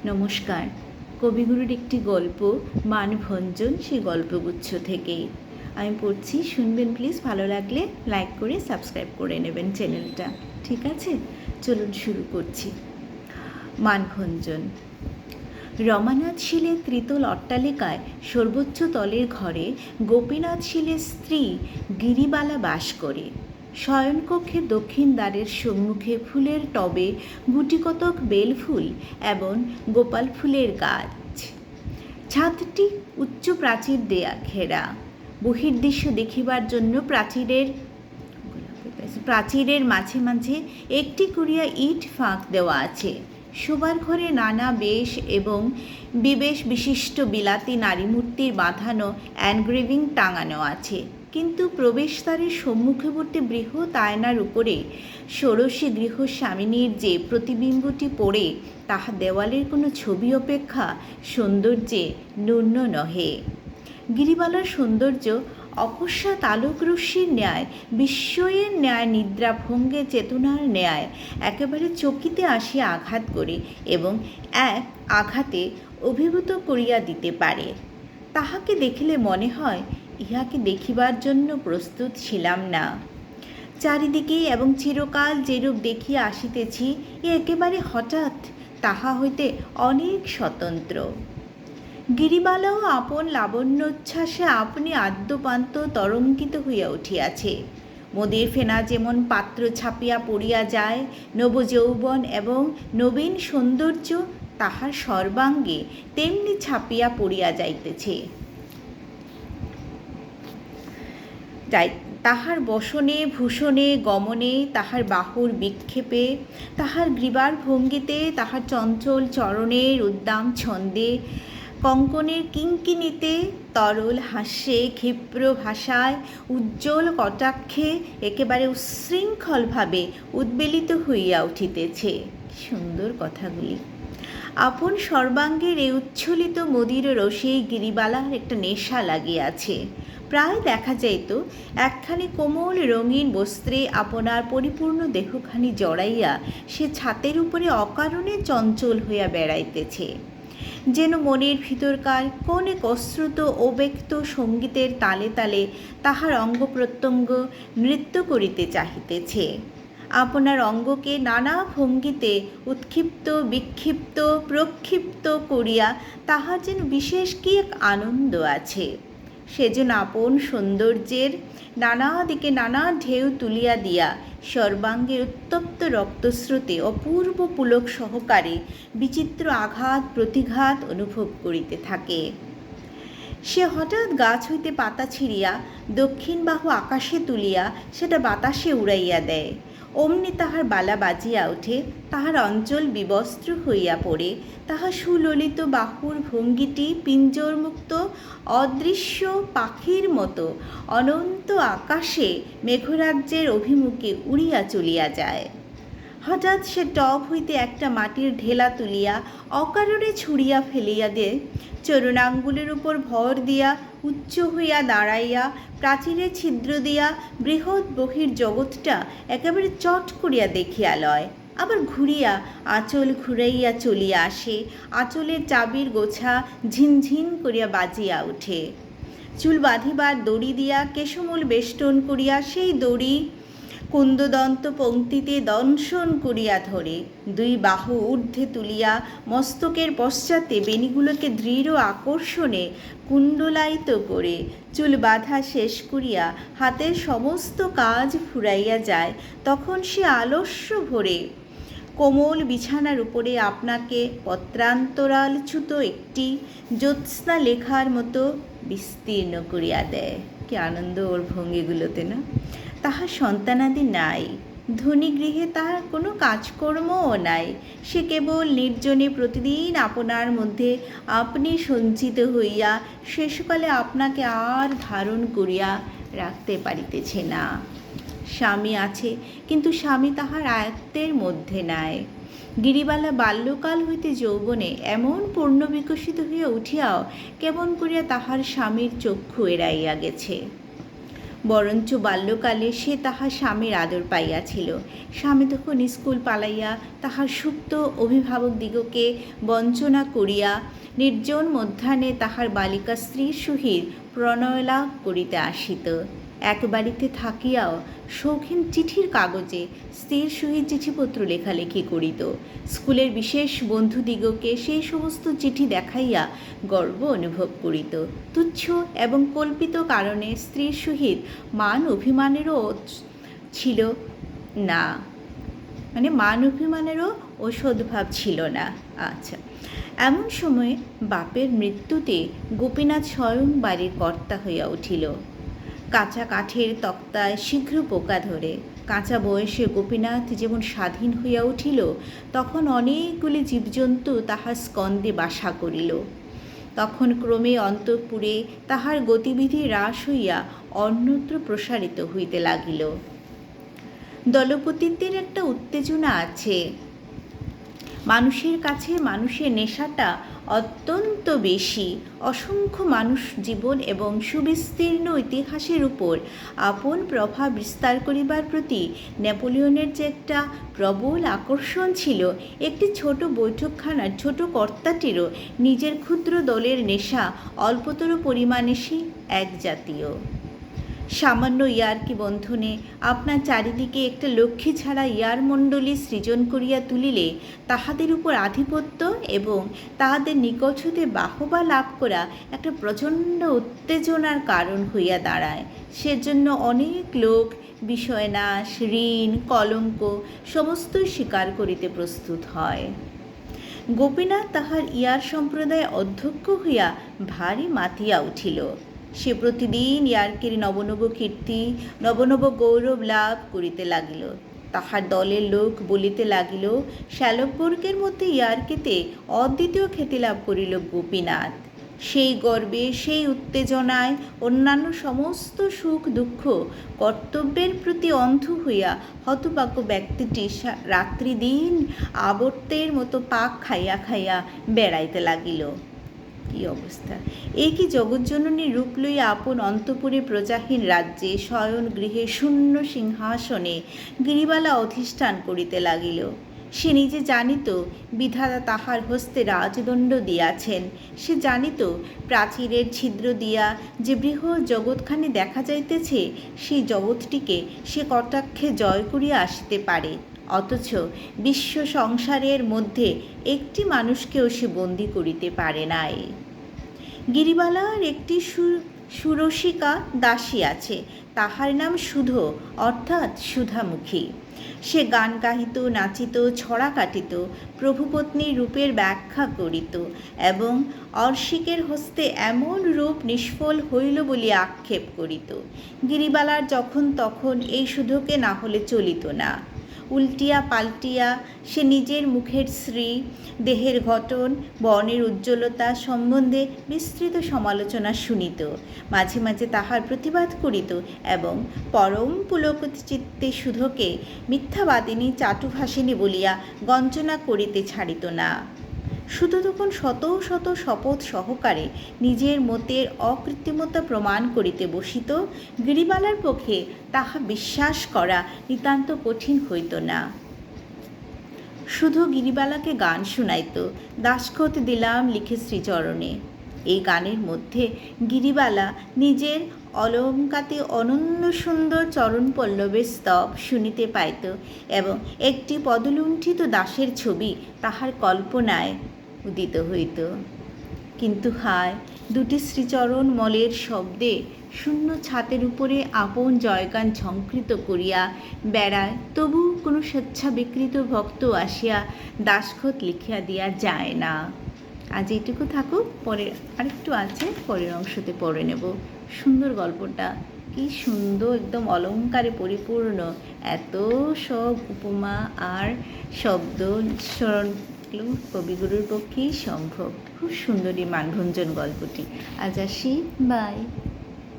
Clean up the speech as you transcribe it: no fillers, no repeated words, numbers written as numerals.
নমস্কার। কবিগুরুর একটি গল্প মানভঞ্জন, সেই গল্পগুচ্ছ থেকেই আমি পড়ছি। শুনবেন প্লিজ। ভালো লাগলে লাইক করে সাবস্ক্রাইব করে নেবেন চ্যানেলটা, ঠিক আছে? চলুন শুরু করছি। মানভঞ্জন। রমানাথ শীলের ত্রিতল অট্টালিকায় সর্বোচ্চ তলের ঘরে গোপীনাথ শীলের স্ত্রী গিরিবালা বাস করে। শয়নকক্ষের দক্ষিণ দ্বারের সম্মুখে ফুলের টবে গুটিকতক বেলফুল এবং গোপাল ফুলের গাছ। ছাদটি উচ্চ প্রাচীর দেয়া ঘেরা। বহির্দৃশ্য দেখিবার জন্য প্রাচীরের মাঝে মাঝে একটি করিয়া ইট ফাঁক দেওয়া আছে। শোবার ঘরে নানা বেশ এবং বিবেশ বিশিষ্ট বিলাতি নারীমূর্তির বাঁধানো এনগ্রেভিং টাঙানো আছে, কিন্তু প্রবেশদ্বারের সম্মুখবর্তী বৃহৎ আয়নার উপরে ষোড়শী গৃহস্বামিনীর যে প্রতিবিম্বটি পড়ে, তাহা দেওয়ালের কোনো ছবি অপেক্ষা সৌন্দর্যে ন্যূন নহে। গিরিবালার সৌন্দর্য অকস্মাৎ আলোকরশ্মির ন্যায়, বিস্ময়ের ন্যায়, নিদ্রাভঙ্গে চেতনার ন্যায় একেবারে চকিতে আসিয়া আঘাত করে এবং এক আঘাতে অভিভূত করিয়া দিতে পারে। তাহাকে দেখিলে মনে হয় ইহাকে দেখিবার জন্য প্রস্তুত ছিলাম না। চারিদিকে এবং চিরকাল যেরূপ দেখিয়া আসিতেছি, এ একেবারে হঠাৎ তাহা হইতে অনেক স্বতন্ত্র। গিরিবালাও আপন লাবণ্যোচ্ছ্বাসে আপনি আদ্যপান্ত তরঙ্গিত হইয়া উঠিয়াছে। মদের ফেনা যেমন পাত্র ছাপিয়া পড়িয়া যায়, নবযৌবন এবং নবীন সৌন্দর্য তাহার সর্বাঙ্গে তেমনি ছাপিয়া পড়িয়া যাইতেছে। তাহার বসনে ভূষণে গমনে, তাহার বাহুর বিক্ষেপে, তাহার গ্রীবার ভঙ্গিতে, তাহার চঞ্চল চরণের উদ্দাম ছন্দে, কঙ্কনের কিঙ্কিণীতে, তরল হাস্যে, ক্ষিপ্র ভাষায়, উজ্জ্বল কটাক্ষে একেবারে উচ্ছৃঙ্খলভাবে উদ্বেলিত হইয়া উঠিতেছে। সুন্দর কথাগুলি। আপন সর্বাঙ্গের এই উচ্ছ্বলিত মদির রসে গিরিবালার একটা নেশা লাগিয়াছে। প্রায় দেখা যাইত একখানি কোমল রঙিন বস্ত্রে আপনার পরিপূর্ণ দেহখানি জড়াইয়া সে ছাতের উপরে অকারণে চঞ্চল হইয়া বেড়াইতেছে, যেন মনের ভিতরকার কোন এক অশ্রুত অব্যক্ত সঙ্গীতের তালে তালে তাহার অঙ্গ প্রত্যঙ্গ নৃত্য করিতে চাহিতেছে। আপনার অঙ্গকে নানা ভঙ্গিতে উৎক্ষিপ্ত বিক্ষিপ্ত প্রক্ষিপ্ত করিয়া তাহার যেন বিশেষ কি এক আনন্দ আছে। সেজন্য আপন সৌন্দর্যের নানা দিকে নানা ঢেউ তুলিয়া দিয়া সর্বাঙ্গের উত্তপ্ত রক্তস্রোতে অপূর্ব পুলক সহকারে বিচিত্র আঘাত প্রতিঘাত অনুভব করিতে থাকে। সে হঠাৎ গাছ হইতে পাতা ছিঁড়িয়া দক্ষিণ বাহু আকাশে তুলিয়া সেটা বাতাসে উড়াইয়া দেয়। অমনি তাহার বালা বাজিয়া ওঠে, তাহার অঞ্চল বিবস্ত্র হইয়া পড়ে, তাহার সুললিত বাহুর ভঙ্গিটি পিঞ্জরমুক্ত অদৃশ্য পাখির মতো অনন্ত আকাশে মেঘরাজ্যের অভিমুখে উড়িয়া চলিয়া যায়। হঠাৎ সে টব হইতে একটা মাটির ঢেলা তুলিয়া অকারণে ছুঁড়িয়া ফেলিয়া দে, চরণাঙ্গুলের উপর ভর দিয়া উচ্চ হইয়া দাঁড়াইয়া প্রাচীরে ছিদ্র দিয়া বৃহৎ বহির জগৎটা একেবারে চট করিয়া দেখিয়া লয়, আবার ঘুরিয়া আঁচল ঘুরাইয়া চলিয়া আসে। আঁচলের চাবির গোছা ঝিনঝিন করিয়া বাজিয়া ওঠে। চুল বাঁধিবার দড়ি দিয়া কেশমূল বেষ্টন করিয়া সেই দড়ি কুন্দদন্ত পংক্তিতে দংশন করিয়া ধরে, দুই বাহু ঊর্ধ্বে তুলিয়া মস্তকের পশ্চাতে বেণীগুলোকে দৃঢ় আকর্ষণে কুণ্ডলায়িত করে চুল বাঁধা শেষ করিয়া হাতের সমস্ত কাজ ফুরাইয়া যায়, তখন সে আলস্য ভরে কোমল বিছানার উপরে আপনাকে পত্রান্তরালচ্যুত একটি জ্যোৎস্না লেখার মতো বিস্তীর্ণ করিয়া দেয়। কি আনন্দ ওর ভঙ্গিগুলোতে, না? তাহার সন্তানাদি নাই, ধনী গৃহে তাহার কোনো কাজকর্মও নাই। সে কেবল নির্জনে প্রতিদিন আপনার মধ্যে আপনি সঞ্চিত হইয়া শেষকালে আপনাকে আর ধারণ করিয়া রাখতে পারিতেছে না। স্বামী আছে, কিন্তু স্বামী তাহার আয়ত্তের মধ্যে নাই। গিরিবালা বাল্যকাল হইতে যৌবনে এমন পূর্ণ বিকশিত হইয়া উঠিয়াও কেমন করিয়া তাহার স্বামীর চক্ষু এড়াইয়া গেছে। বরঞ্চ বাল্যকালে সে তাহার স্বামীর আদর পাইয়াছিল। স্বামী তখন স্কুল পালাইয়া তাহার সুপ্ত অভিভাবকদিগকে বঞ্চনা করিয়া নির্জন মধ্যাহ্নে তাহার বালিকা স্ত্রীর সহিত প্রণয়লাভ করিতে আসিত। এক বাড়িতে থাকিয়াও শৌখিন চিঠির কাগজে স্ত্রীর সহিত চিঠিপত্র লেখালেখি করিত। স্কুলের বিশেষ বন্ধুদিগকে সেই সমস্ত চিঠি দেখাইয়া গর্ব অনুভব করিত। তুচ্ছ এবং কল্পিত কারণে স্ত্রীর সহিত মান অভিমানেরও ছিল না, মান অভিমানেরও সদ্ভাব ছিল না। আচ্ছা, এমন সময় বাপের মৃত্যুতে গোপীনাথ স্বয়ং বাড়ির কর্তা হইয়া উঠিল। কাঁচা কাঠের তক্তায় শীঘ্র পোকা ধরে। কাঁচা বয়সে গোপীনাথ যেমন স্বাধীন হইয়া উঠিল, তখন অনেকগুলি জীবজন্তু তাহার স্কন্দে বাসা করিল। তখন ক্রমে অন্তঃপুরে তাহার গতিবিধি হ্রাস হইয়া অন্যত্র প্রসারিত হইতে লাগিল। দলপতিত্বের একটা উত্তেজনা আছে। মানুষের কাছে মানুষের নেশাটা অত্যন্ত বেশি। অসংখ্য মানুষ জীবন এবং সুবিস্তীর্ণ ইতিহাসের উপর আপন প্রভাব বিস্তার করিবার প্রতি নেপোলিয়নের যে একটা প্রবল আকর্ষণ ছিল, একটি ছোট বৈঠকখানার ছোট কর্তাটিরও নিজের ক্ষুদ্র দলের নেশা অল্পতর পরিমাণে সেই এক জাতীয়। সামান্য ইয়ার্কি বন্ধনে আপনার চারিদিকে একটা লক্ষ্মী ছাড়া ইয়ারমণ্ডলী সৃজন করিয়া তুলিলে তাহাদের উপর আধিপত্য এবং তাহাদের নিকট হতে বাহবা লাভ করা একটা প্রচণ্ড উত্তেজনার কারণ হইয়া দাঁড়ায়। সেজন্য অনেক লোক বিষয়নাশ, ঋণ, কলঙ্ক সমস্তই স্বীকার করিতে প্রস্তুত হয়। গোপীনাথ তাহার ইয়ার সম্প্রদায় অধ্যক্ষ হইয়া ভারী মাতিয়া উঠিল। সে প্রতিদিন ইয়ার্কের নবনব কীর্তি, নবনব গৌরব লাভ করিতে লাগিল। তাহার দলের লোক বলিতে লাগিল, শ্যালকবর্গের মধ্যে ইয়ার্কেতে অদ্বিতীয় খ্যাতি লাভ করিল গোপীনাথ। সেই গর্বে, সেই উত্তেজনায় অন্যান্য সমস্ত সুখ দুঃখ কর্তব্যের প্রতি অন্ধ হইয়া হতভাগ্য ব্যক্তিটি রাত্রি দিন আবর্তের মতো পাক খাইয়া খাইয়া বেড়াইতে লাগিল। কি অবস্থা! এই কি জগজ্জননী রূপ লইয়া আপন অন্তঃপুরে প্রজাহীন রাজ্যে শয়ন গৃহে শূন্য সিংহাসনে গিরিবালা অধিষ্ঠান করিতে লাগিল। সে নিজে জানিত বিধাতা তাহার হস্তে রাজদণ্ড দিয়াছেন। সে জানিত প্রাচীরের ছিদ্র দিয়া যে বৃহৎ জগৎখানি দেখা যাইতেছে, সেই জগৎটিকে সে কটাক্ষে জয় করিয়া আসিতে পারে। অথচ বিশ্ব সংসারের মধ্যে একটি মানুষকেও সে বন্দি করিতে পারে নাই। গিরিবালার একটি সুরসিকা দাসী আছে, তাহার নাম সুধ, অর্থাৎ সুধামুখী। সে গান গাহিত, নাচিত, ছড়া কাটিত, প্রভুপত্নীর রূপের ব্যাখ্যা করিত এবং অর্শিকের হস্তে এমন রূপ নিষ্ফল হইল বলিয়া আক্ষেপ করিত। গিরিবালার যখন তখন এই সুধকে না হলে চলিত না। উল্টিয়া পাল্টিয়া সে নিজের মুখের শ্রী, দেহের গঠন, বর্ণের উজ্জ্বলতা সম্বন্ধে বিস্তৃত সমালোচনা শুনিত। মাঝে মাঝে তাহার প্রতিবাদ করিত এবং পরম পুলকিত চিত্তে সুধকে মিথ্যাবাদিনী, চাটুভাষিনী বলিয়া গঞ্জনা করিতে ছাড়িত না। শুধু তখন শত শত শপথ সহকারে নিজের মতের অকৃত্রিমতা প্রমাণ করিতে বসিত। গিরিবালার পক্ষে তাহা বিশ্বাস করা নিতান্ত কঠিন হইত না। শুধু গিরিবালাকে গান শুনাইত, দাসখত দিলাম লিখে শ্রীচরণে। এই গানের মধ্যে গিরিবালা নিজের অলঙ্কাতে অনন্য সুন্দর চরণ পল্লবের স্তব শুনিতে পাইত এবং একটি পদলুণ্ঠিত দাসের ছবি তাহার কল্পনায় উদিত হইত। কিন্তু হায়, দুটি শ্রীচরণ মলের শব্দে শূন্য ছাতের উপরে আপন জয়গান ঝঙ্কৃত করিয়া বেড়ায়, তবু কোনো স্বেচ্ছা বিকৃত ভক্ত আসিয়া দাসখত লিখিয়া দিয়া যায় না। আজ এইটুকু থাকুক, পরের আরেকটু আছে, পরের অংশতে পড়ে নেব। সুন্দর গল্পটা, কি সুন্দর, একদম অলঙ্কারে পরিপূর্ণ, এত সব উপমা আর শব্দ স্মরণ কবিগুরুর পক্ষেই সম্ভব। খুব সুন্দরী মানভঞ্জন গল্পটি। আজ আসি, বাই।